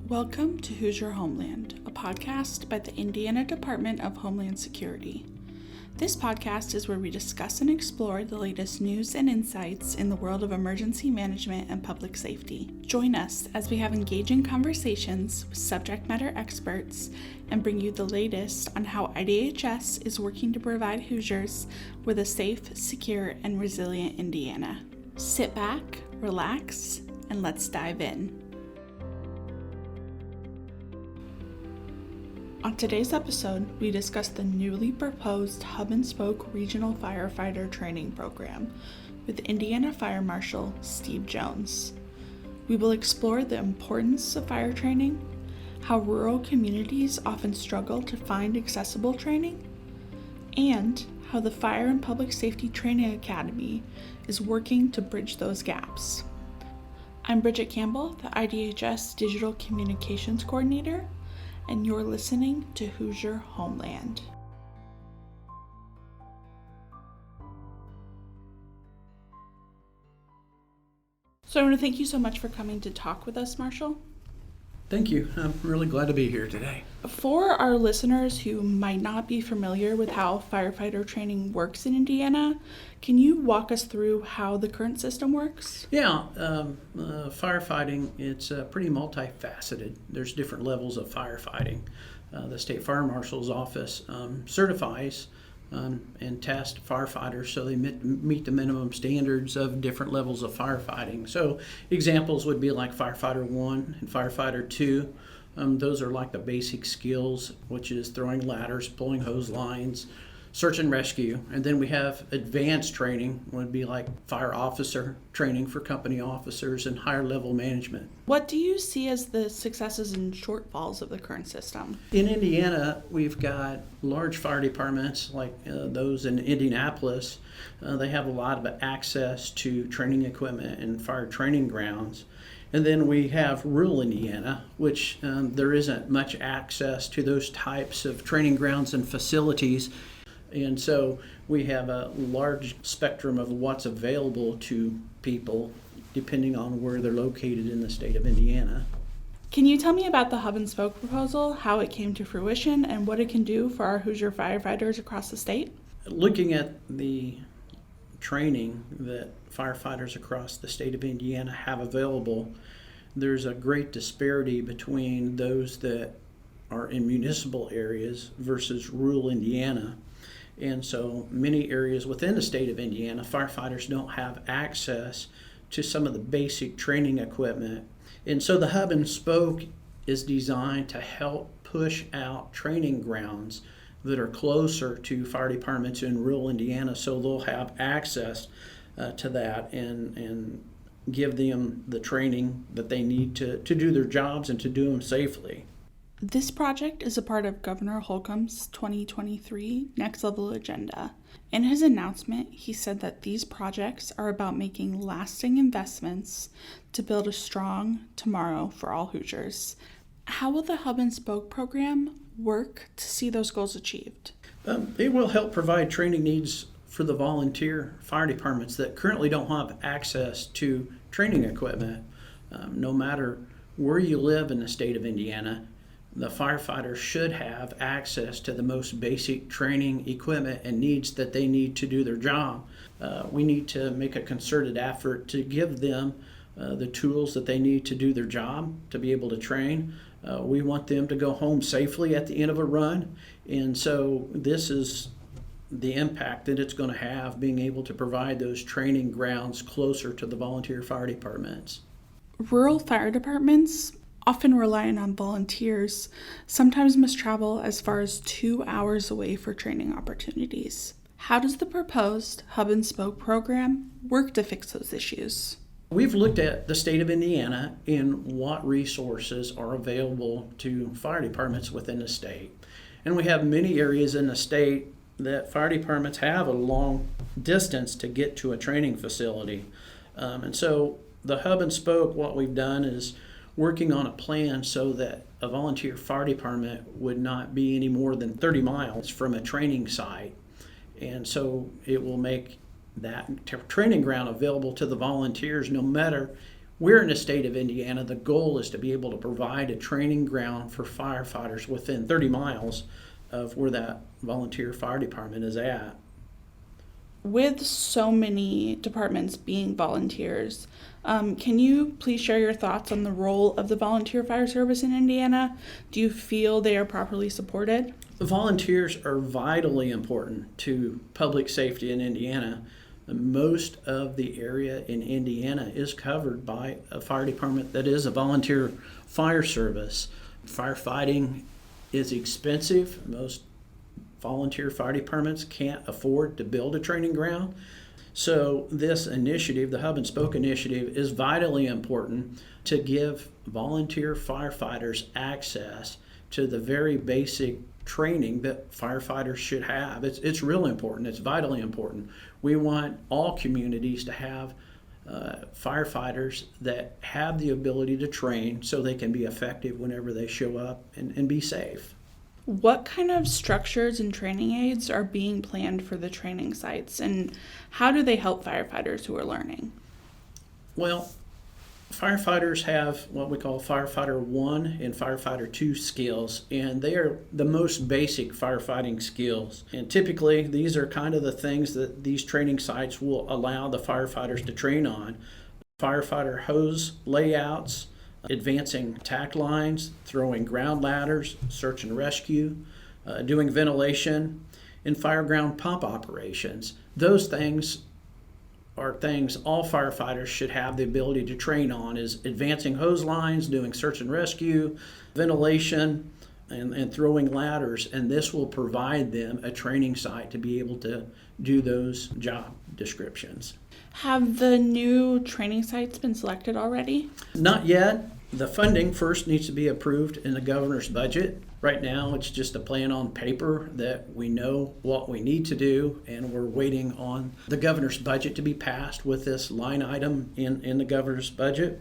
Welcome to Hoosier Homeland, a podcast by the Indiana Department of Homeland Security. This podcast is where we discuss and explore the latest news and insights in the world of emergency management and public safety. Join us as we have engaging conversations with subject matter experts and bring you the latest on how IDHS is working to provide Hoosiers with a safe, secure, and resilient Indiana. Sit back, relax, and let's dive in. On today's episode, we discuss the newly proposed Hub and Spoke Regional Firefighter Training Program with Indiana Fire Marshal Steve Jones. We will explore the importance of fire training, how rural communities often struggle to find accessible training, and how the Fire and Public Safety Training Academy is working to bridge those gaps. I'm Bridget Campbell, the IDHS Digital Communications Coordinator, and you're listening to Hoosier Homeland. So I want to thank you so much for coming to talk with us, Marshal. Thank you. I'm really glad to be here today. For our listeners who might not be familiar with how firefighter training works in Indiana, can you walk us through how the current system works? Yeah, firefighting, it's pretty multifaceted. There's different levels of firefighting. The State Fire Marshal's office certifies and tests firefighters so they meet the minimum standards of different levels of firefighting. So examples would be like Firefighter 1 and Firefighter 2. Those are like the basic skills, which is throwing ladders, pulling hose lines, search and rescue. And then we have advanced training, would be like fire officer training for company officers and higher level management. What do you see as the successes and shortfalls of the current system? In Indiana, we've got large fire departments like those in Indianapolis. They have a lot of access to training equipment and fire training grounds. And then we have rural Indiana, which there isn't much access to those types of training grounds and facilities. And so we have a large spectrum of what's available to people depending on where they're located in the state of Indiana. Can you tell me about the Hub and Spoke proposal, how it came to fruition, and what it can do for our Hoosier firefighters across the state? Looking at the training that firefighters across the state of Indiana have available, there's a great disparity between those that are in municipal areas versus rural Indiana. And so many areas within the state of Indiana, firefighters don't have access to some of the basic training equipment. And so the Hub and Spoke is designed to help push out training grounds that are closer to fire departments in rural Indiana so they'll have access to that and give them the training that they need to do their jobs and to do them safely. This project is a part of Governor Holcomb's 2023 Next Level Agenda. In his announcement, he said that these projects are about making lasting investments to build a strong tomorrow for all Hoosiers. How will the Hub and Spoke program work to see those goals achieved? It will help provide training needs for the volunteer fire departments that currently don't have access to training equipment. No matter where you live in the state of Indiana, the firefighters should have access to the most basic training equipment and needs that they need to do their job. We need to make a concerted effort to give them the tools that they need to do their job, to be able to train. We want them to go home safely at the end of a run. And so this is the impact that it's going to have, being able to provide those training grounds closer to the volunteer fire departments. Rural fire departments, often relying on volunteers, sometimes must travel as far as 2 hours away for training opportunities. How does the proposed Hub and Spoke program work to fix those issues? We've looked at the state of Indiana and what resources are available to fire departments within the state. And we have many areas in the state that fire departments have a long distance to get to a training facility. And so the Hub and Spoke, what we've done is working on a plan so that a volunteer fire department would not be any more than 30 miles from a training site. And so it will make that training ground available to the volunteers no matter We're in the state of Indiana. The goal is to be able to provide a training ground for firefighters within 30 miles of where that volunteer fire department is at. With so many departments being volunteers, can you please share your thoughts on the role of the volunteer fire service in Indiana? Do you feel they are properly supported? The volunteers are vitally important to public safety in Indiana. Most of the area in Indiana is covered by a fire department that is a volunteer fire service. Firefighting is expensive. Most volunteer fire departments can't afford to build a training ground. So this initiative, the Hub and Spoke initiative, is vitally important to give volunteer firefighters access to the very basic training that firefighters should have. It's really important. It's vitally important. We want all communities to have firefighters that have the ability to train so they can be effective whenever they show up and be safe. What kind of structures and training aids are being planned for the training sites, and how do they help firefighters who are learning? Well, firefighters have what we call Firefighter 1 and Firefighter 2 skills, and they are the most basic firefighting skills. And typically, these are kind of the things that these training sites will allow the firefighters to train on. Firefighter hose layouts, advancing tack lines, throwing ground ladders, search and rescue, doing ventilation, and fireground pump operations. Those things are things all firefighters should have the ability to train on, is advancing hose lines, doing search and rescue, ventilation, and throwing ladders. And this will provide them a training site to be able to do those job descriptions. Have the new training sites been selected already? Not yet. The funding first needs to be approved in the governor's budget. Right now, it's just a plan on paper that we know what we need to do, and we're waiting on the governor's budget to be passed with this line item in the governor's budget.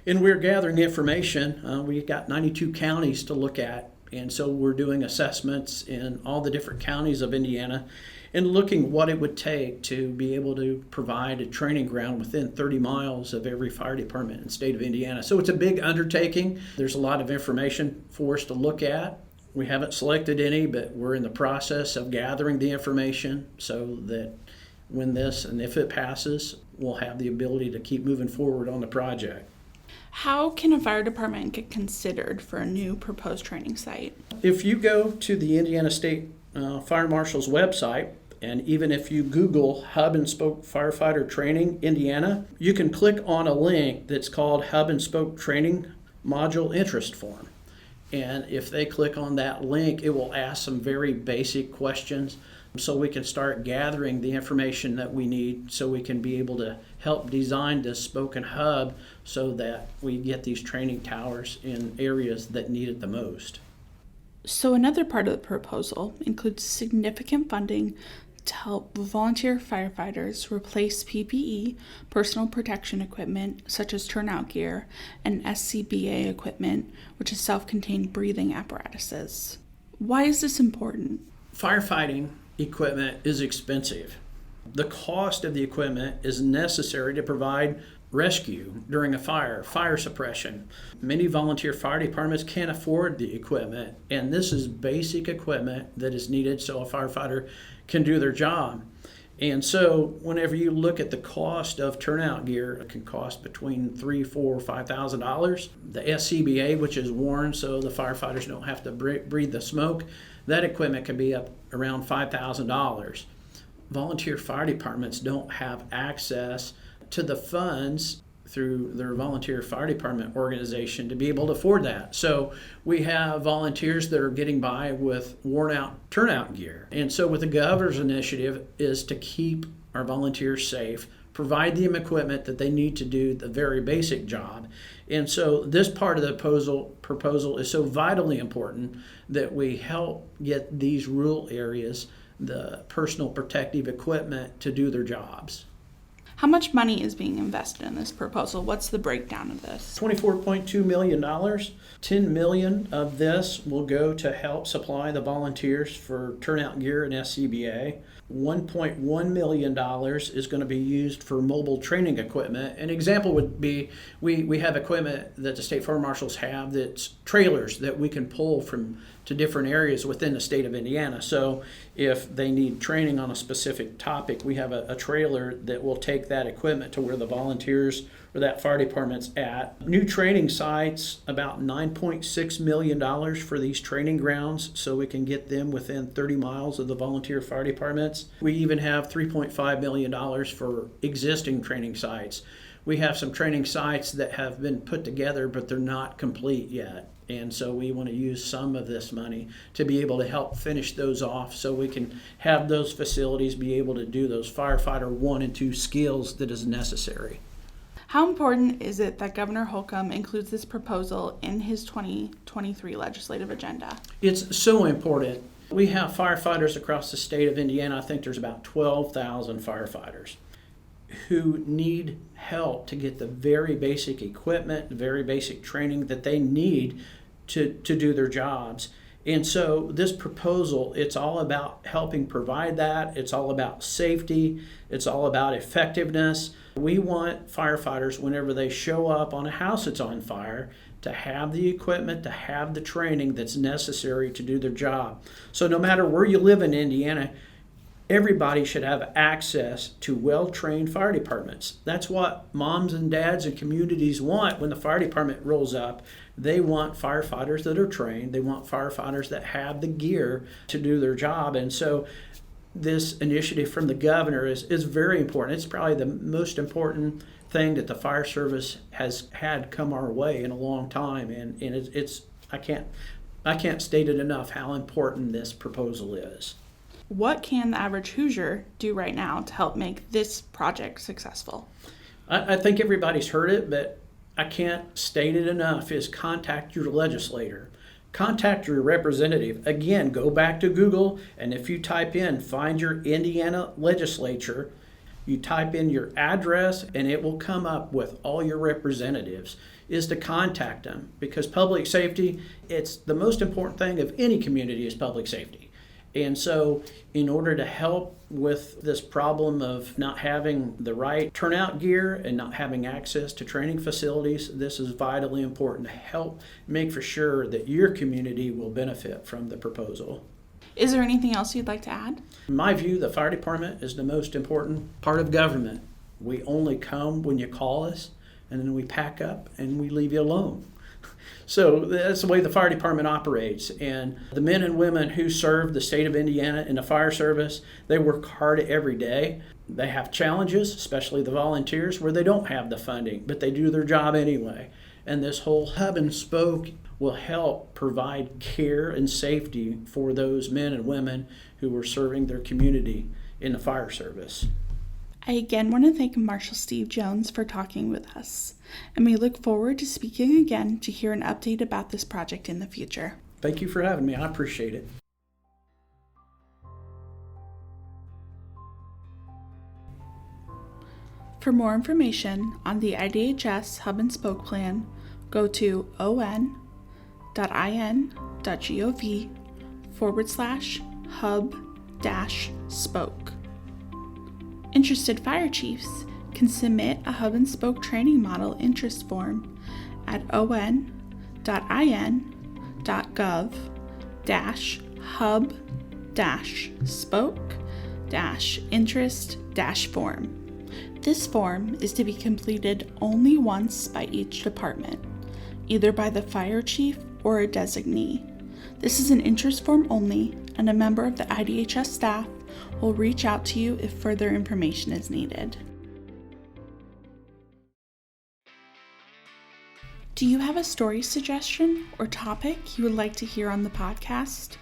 And we're gathering information. We've got 92 counties to look at, and so we're doing assessments in all the different counties of Indiana and looking what it would take to be able to provide a training ground within 30 miles of every fire department in the state of Indiana. So it's a big undertaking. There's a lot of information for us to look at. We haven't selected any, but we're in the process of gathering the information so that when this and if it passes, we'll have the ability to keep moving forward on the project. How can a fire department get considered for a new proposed training site? If you go to the Indiana State Fire Marshal's website, and even if you Google Hub and Spoke Firefighter Training Indiana, you can click on a link that's called Hub and Spoke Training Module Interest Form. And if they click on that link, it will ask some very basic questions so we can start gathering the information that we need so we can be able to help design this spoken hub so that we get these training towers in areas that need it the most. So another part of the proposal includes significant funding to help volunteer firefighters replace PPE, personal protection equipment, such as turnout gear, and SCBA equipment, which is self-contained breathing apparatuses. Why is this important? Firefighting equipment is expensive. The cost of the equipment is necessary to provide rescue during a fire suppression. Many volunteer fire departments can't afford the equipment, and this is basic equipment that is needed so a firefighter can do their job. And so whenever you look at the cost of turnout gear, it can cost between $3,000, $4,000, $5,000. The SCBA, which is worn so the firefighters don't have to breathe the smoke, that equipment can be up around $5,000. Volunteer fire departments don't have access to the funds through their volunteer fire department organization to be able to afford that. So we have volunteers that are getting by with worn out turnout gear. And so with the governor's initiative is to keep our volunteers safe, provide them equipment that they need to do the very basic job. And so this part of the proposal is so vitally important that we help get these rural areas the personal protective equipment to do their jobs. How much money is being invested in this proposal? What's the breakdown of this? $24.2 million. $10 million of this will go to help supply the volunteers for turnout gear and SCBA. $1.1 million is going to be used for mobile training equipment. An example would be we have equipment that the state fire marshals have that's trailers that we can pull to different areas within the state of Indiana. So if they need training on a specific topic, we have a trailer that will take that equipment to where the volunteers or that fire department's at. New training sites, about $9.6 million for these training grounds so we can get them within 30 miles of the volunteer fire departments. We even have $3.5 million for existing training sites. We have some training sites that have been put together, but they're not complete yet. And so we want to use some of this money to be able to help finish those off so we can have those facilities be able to do those firefighter 1 and 2 skills that is necessary. How important is it that Governor Holcomb includes this proposal in his 2023 legislative agenda? It's so important. We have firefighters across the state of Indiana. I think there's about 12,000 firefighters who need help to get the very basic equipment, the very basic training that they need to do their jobs. And so this proposal, it's all about helping provide that. It's all about safety. It's all about effectiveness. We want firefighters, whenever they show up on a house that's on fire, to have the equipment, to have the training that's necessary to do their job. So no matter where you live in Indiana, everybody should have access to well-trained fire departments. That's what moms and dads and communities want when the fire department rolls up. They want firefighters that are trained. They want firefighters that have the gear to do their job. And so this initiative from the governor is very important. It's probably the most important thing that the fire service has had come our way in a long time. And it's I can't state it enough how important this proposal is. What can the average Hoosier do right now to help make this project successful? I think everybody's heard it, but I can't state it enough, is contact your legislator. Contact your representative. Again, go back to Google, and if you type in, find your Indiana legislature, you type in your address, and it will come up with all your representatives, is to contact them. Because public safety, it's the most important thing of any community is public safety. And so in order to help with this problem of not having the right turnout gear and not having access to training facilities, this is vitally important to help make for sure that your community will benefit from the proposal. Is there anything else you'd like to add? In my view, the fire department is the most important part of government. We only come when you call us, and then we pack up and we leave you alone. So that's the way the fire department operates. And the men and women who serve the state of Indiana in the fire service, they work hard every day. They have challenges, especially the volunteers, where they don't have the funding, but they do their job anyway. And this whole hub and spoke will help provide care and safety for those men and women who are serving their community in the fire service. I again want to thank Marshal Steve Jones for talking with us, and we look forward to speaking again to hear an update about this project in the future. Thank you for having me. I appreciate it. For more information on the IDHS Hub and Spoke Plan, go to on.in.gov/hub-spoke. Interested fire chiefs can submit a hub and spoke training model interest form at on.in.gov/hub-spoke-interest-form. This form is to be completed only once by each department, either by the fire chief or a designee. This is an interest form only, and a member of the IDHS staff will reach out to you if further information is needed. Do you have a story suggestion or topic you would like to hear on the podcast?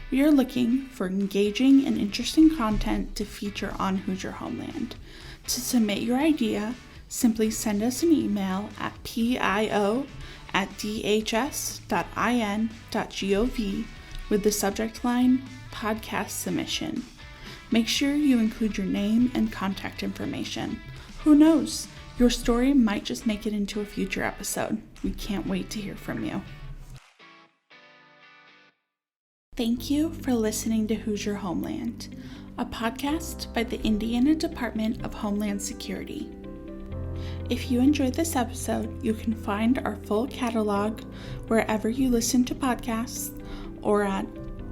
We are looking for engaging and interesting content to feature on Hoosier Homeland. To submit your idea, simply send us an email at pio@dhs.in.gov with the subject line Podcast Submission. Make sure you include your name and contact information. Who knows? Your story might just make it into a future episode. We can't wait to hear from you. Thank you for listening to Hoosier Homeland, a podcast by the Indiana Department of Homeland Security. If you enjoyed this episode, you can find our full catalog wherever you listen to podcasts or at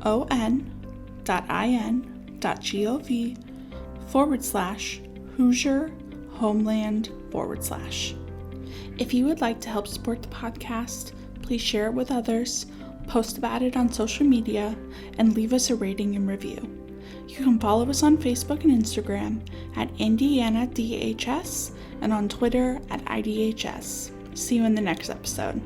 on.in.gov/Hoosier Homeland /. If you would like to help support the podcast, please share it with others, post about it on social media, and leave us a rating and review. You can follow us on Facebook and Instagram at Indiana DHS and on Twitter at IDHS. See you in the next episode.